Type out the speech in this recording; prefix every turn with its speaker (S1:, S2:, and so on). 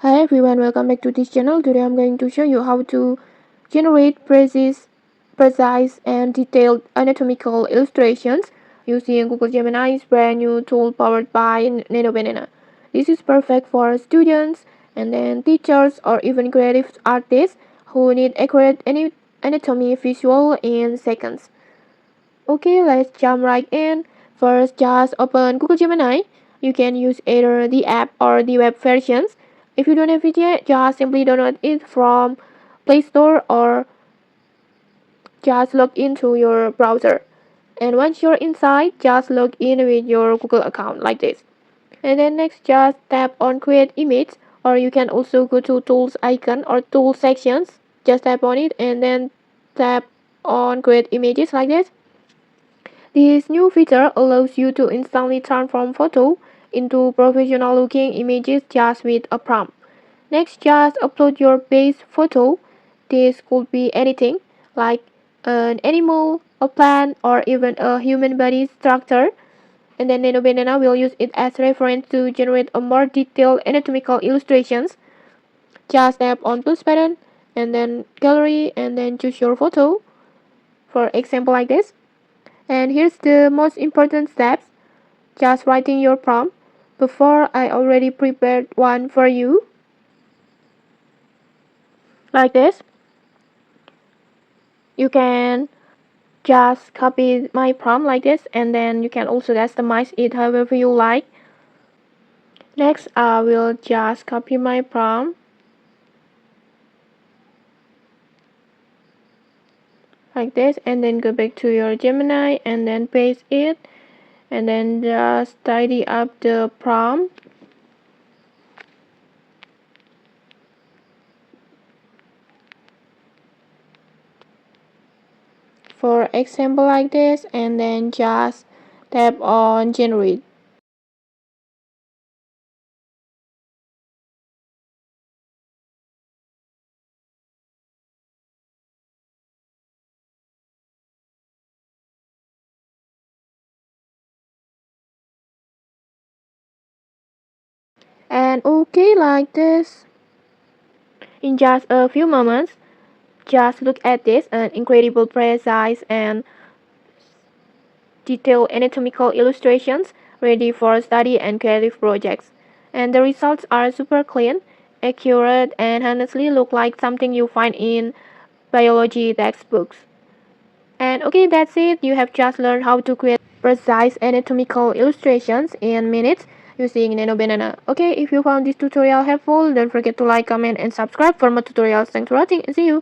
S1: Hi everyone, welcome back to this channel. Today I'm going to show you how to generate precise and detailed anatomical illustrations using Google Gemini's brand new tool powered by Nano Banana. This is perfect for students and then teachers or even creative artists who need accurate anatomy visual in seconds. Okay, let's jump right in. First, just open Google Gemini. You can use either the app or the web versions. If you don't have it yet, just simply download it from Play Store or just log into your browser. And once you're inside, just log in with your Google account like this. And then next, just tap on Create Image, or you can also go to Tools icon or Tool sections. Just tap on it and then tap on Create Images like this. This new feature allows you to instantly transform photo into professional looking images just with a prompt. Next, just upload your base photo. This could be anything like an animal, a plant, or even a human body structure. And then Nano Banana will use it as reference to generate a more detailed anatomical illustrations. Just tap on plus button and then gallery and then choose your photo. For example like this. And here's the most important steps. Just writing your prompt. Before I already prepared one for you. Like this. You can just copy my prompt like this and then you can also customize it however you like. Next, I will just copy my prompt like this and then go back to your Gemini and then paste it and then just tidy up the prompt. For example like this and then just tap on generate. And okay like this. In just a few moments, just look at this an incredible precise and detailed anatomical illustrations ready for study and creative projects. And the results are super clean, accurate, and honestly look like something you find in biology textbooks. And okay, that's it. You have just learned how to create precise anatomical illustrations in minutes using Nano Banana. Okay, if you found this tutorial helpful, don't forget to like, comment, and subscribe for more tutorials. Thanks for watching and see you.